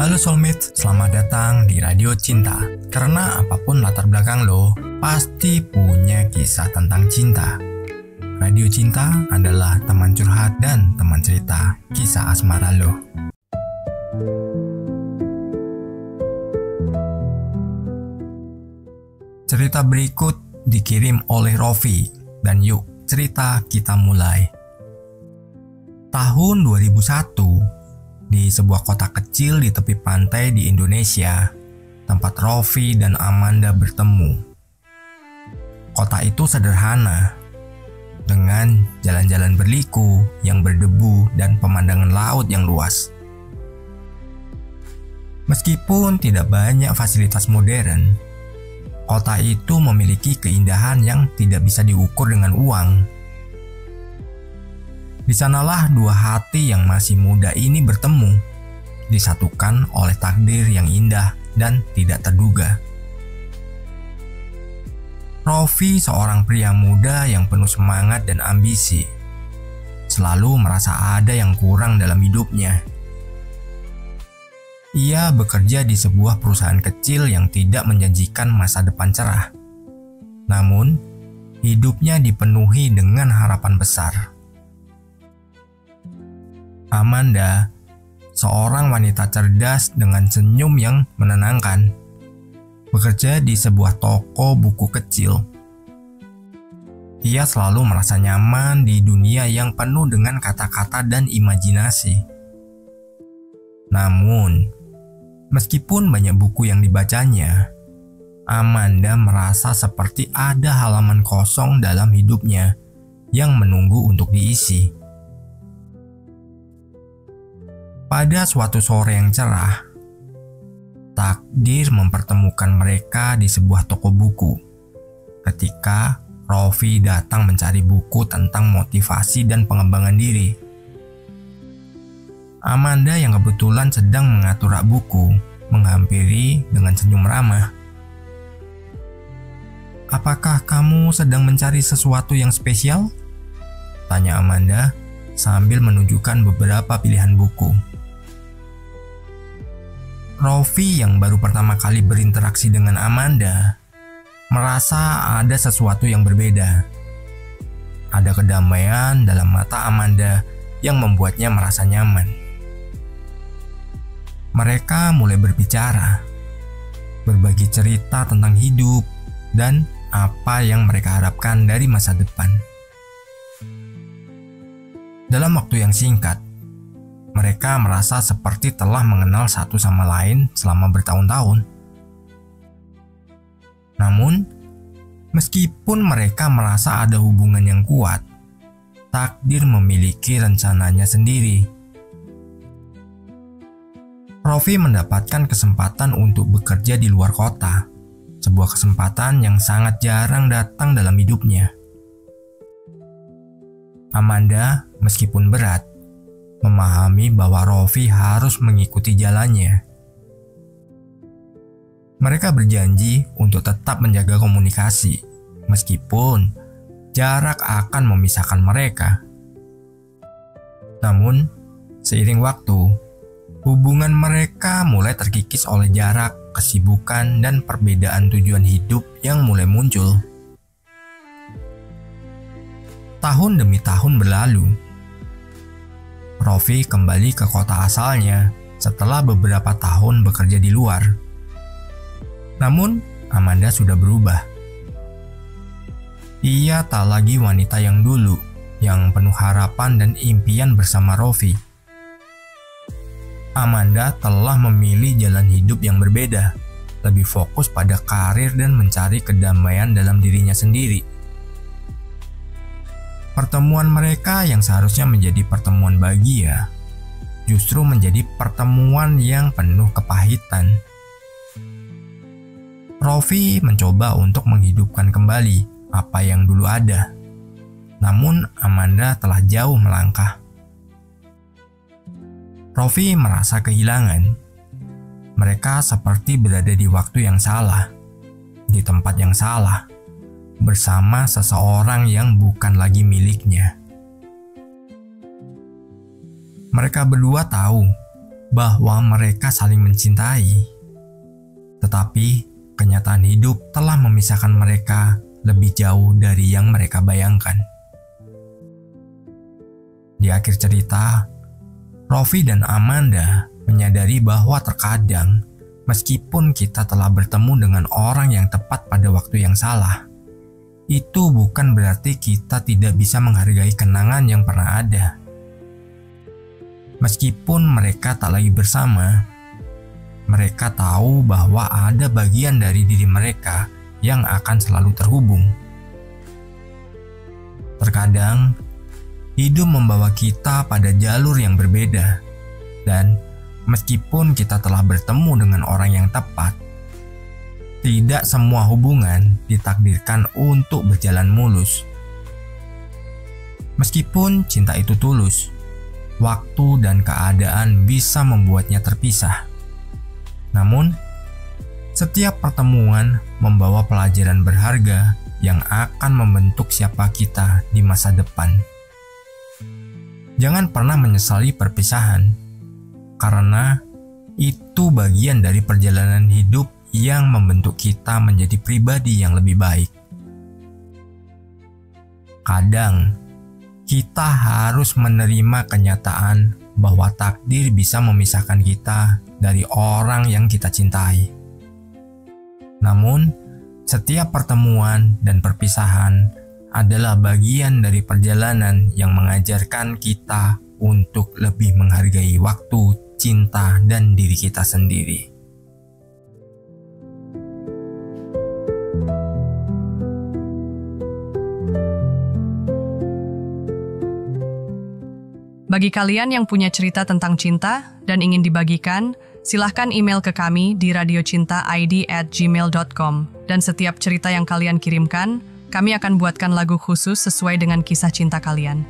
Halo soulmate, selamat datang di Radio Cinta. Karena apapun latar belakang lo, pasti punya kisah tentang cinta. Radio Cinta adalah teman curhat dan teman cerita kisah asmara lo. Cerita berikut dikirim oleh Rofi, dan yuk cerita kita mulai. Tahun 2001, di sebuah kota kecil di tepi pantai di Indonesia, tempat Rofi dan Amanda bertemu. Kota itu sederhana, dengan jalan-jalan berliku yang berdebu dan pemandangan laut yang luas. Meskipun tidak banyak fasilitas modern, kota itu memiliki keindahan yang tidak bisa diukur dengan uang. Di sanalah dua hati yang masih muda ini bertemu, disatukan oleh takdir yang indah dan tidak terduga. Rofi seorang pria muda yang penuh semangat dan ambisi, selalu merasa ada yang kurang dalam hidupnya. Ia bekerja di sebuah perusahaan kecil yang tidak menjanjikan masa depan cerah. Namun, hidupnya dipenuhi dengan harapan besar. Amanda, seorang wanita cerdas dengan senyum yang menenangkan, bekerja di sebuah toko buku kecil. Ia selalu merasa nyaman di dunia yang penuh dengan kata-kata dan imajinasi. Namun, meskipun banyak buku yang dibacanya, Amanda merasa seperti ada halaman kosong dalam hidupnya yang menunggu untuk diisi. Pada suatu sore yang cerah, takdir mempertemukan mereka di sebuah toko buku. Ketika Rofi datang mencari buku tentang motivasi dan pengembangan diri, Amanda yang kebetulan sedang mengatur rak buku menghampiri dengan senyum ramah. "Apakah kamu sedang mencari sesuatu yang spesial?" tanya Amanda sambil menunjukkan beberapa pilihan buku. Rofi yang baru pertama kali berinteraksi dengan Amanda merasa ada sesuatu yang berbeda. Ada kedamaian dalam mata Amanda yang membuatnya merasa nyaman. Mereka mulai berbicara, berbagi cerita tentang hidup dan apa yang mereka harapkan dari masa depan. Dalam waktu yang singkat, mereka merasa seperti telah mengenal satu sama lain selama bertahun-tahun. Namun, meskipun mereka merasa ada hubungan yang kuat, takdir memiliki rencananya sendiri. Rofi mendapatkan kesempatan untuk bekerja di luar kota, sebuah kesempatan yang sangat jarang datang dalam hidupnya. Amanda, meskipun berat, memahami bahwa Rofi harus mengikuti jalannya. Mereka berjanji untuk tetap menjaga komunikasi, meskipun jarak akan memisahkan mereka. Namun, seiring waktu, hubungan mereka mulai terkikis oleh jarak, kesibukan, dan perbedaan tujuan hidup yang mulai muncul. Tahun demi tahun berlalu. Rofi kembali ke kota asalnya setelah beberapa tahun bekerja di luar. Namun, Amanda sudah berubah. Ia tak lagi wanita yang dulu, yang penuh harapan dan impian bersama Rofi. Amanda telah memilih jalan hidup yang berbeda, lebih fokus pada karir dan mencari kedamaian dalam dirinya sendiri. Pertemuan mereka yang seharusnya menjadi pertemuan bahagia, justru menjadi pertemuan yang penuh kepahitan. Rofi mencoba untuk menghidupkan kembali apa yang dulu ada, namun Amanda telah jauh melangkah. Rofi merasa kehilangan. Mereka seperti berada di waktu yang salah, di tempat yang salah, bersama seseorang yang bukan lagi miliknya. Mereka berdua tahu bahwa mereka saling mencintai. Tetapi kenyataan hidup telah memisahkan mereka lebih jauh dari yang mereka bayangkan. Di akhir cerita, Rofi dan Amanda menyadari bahwa terkadang meskipun kita telah bertemu dengan orang yang tepat pada waktu yang salah, itu bukan berarti kita tidak bisa menghargai kenangan yang pernah ada. Meskipun mereka tak lagi bersama, mereka tahu bahwa ada bagian dari diri mereka yang akan selalu terhubung. Terkadang, hidup membawa kita pada jalur yang berbeda, dan meskipun kita telah bertemu dengan orang yang tepat, tidak semua hubungan ditakdirkan untuk berjalan mulus. Meskipun cinta itu tulus, waktu dan keadaan bisa membuatnya terpisah. Namun, setiap pertemuan membawa pelajaran berharga yang akan membentuk siapa kita di masa depan. Jangan pernah menyesali perpisahan, karena itu bagian dari perjalanan hidup yang membentuk kita menjadi pribadi yang lebih baik. Kadang, kita harus menerima kenyataan bahwa takdir bisa memisahkan kita dari orang yang kita cintai. Namun, setiap pertemuan dan perpisahan adalah bagian dari perjalanan yang mengajarkan kita untuk lebih menghargai waktu, cinta, dan diri kita sendiri. Bagi kalian yang punya cerita tentang cinta dan ingin dibagikan, silahkan email ke kami di radiocintaid@gmail.com. Dan setiap cerita yang kalian kirimkan, kami akan buatkan lagu khusus sesuai dengan kisah cinta kalian.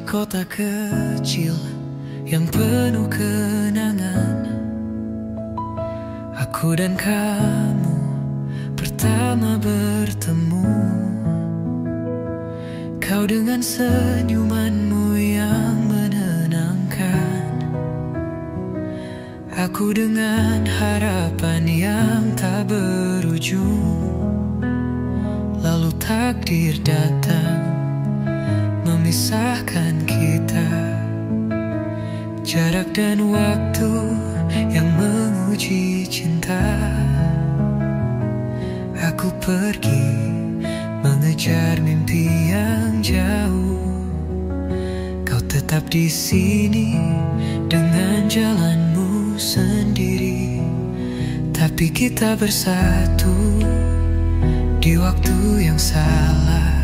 Kota kecil yang penuh kenangan, aku dan kamu pertama bertemu. Kau dengan senyumanmu yang menenangkan, aku dengan harapan yang tak berujung. Lalu takdir datang memisahkan kita, jarak dan waktu yang menguji cinta. Aku pergi mengejar mimpi yang jauh, kau tetap di sini dengan jalanmu sendiri. Tapi kita bersatu di waktu yang salah.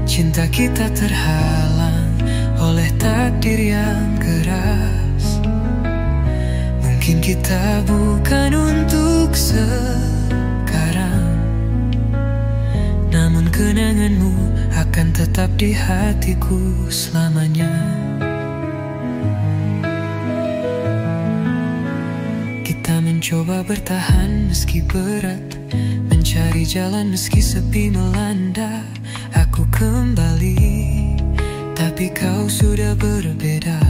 Cinta kita terhalang oleh takdir yang keras. Mungkin kita bukan untuk sekarang, namun kenanganmu akan tetap di hatiku selamanya. Kita mencoba bertahan meski berat, mencari jalan meski sepi melanda. Aku kembali, tapi kau sudah berbeda.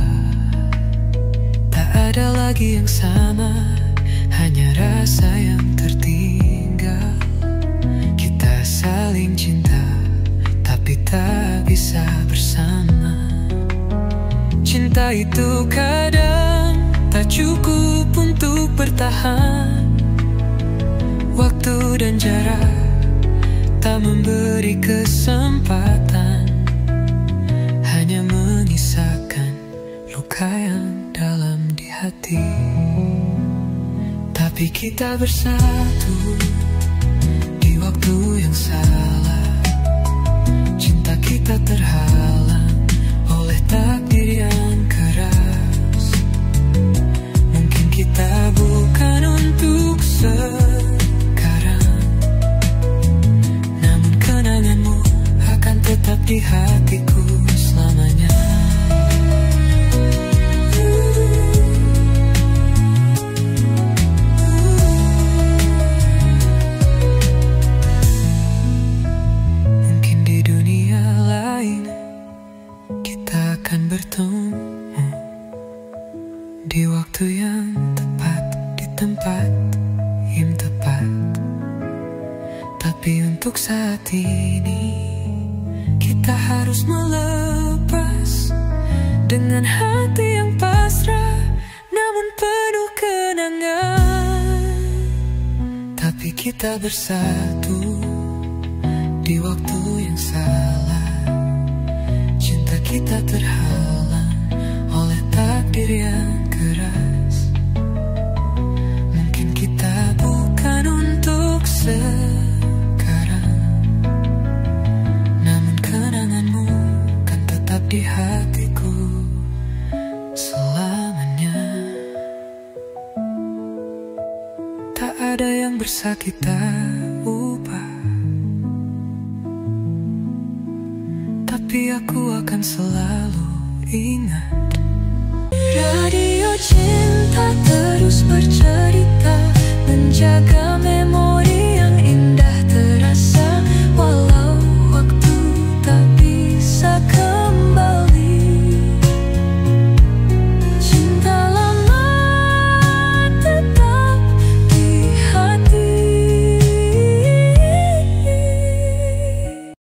Tak ada lagi yang sama, hanya rasa yang tertinggal. Kita saling cinta, tapi tak bisa bersama. Cinta itu kadang tak cukup untuk bertahan. Waktu dan jarak tak memberi kesempatan, hanya menyisakan luka yang dalam di hati. Tapi kita bersatu di waktu yang salah. Cinta kita terhalang oleh takdir yang keras. Mungkin kita bukan untuk sekarang, di hatiku selamanya. Mungkin di dunia lain kita akan bertemu di waktu yang tepat, di tempat yang tepat. Tapi untuk saat ini kita harus melepas dengan hati yang pasrah, namun penuh kenangan. Tapi kita bersatu di waktu yang salah. Cinta kita terhalang oleh takdir yang keras. Mungkin kita bukan untuk sekarang, namun kenanganmu kan tetap di hatiku selamanya. Tak ada yang bisa kita ubah, tapi aku akan selalu ingat. Radio Cinta terus bercerita, menjaga memori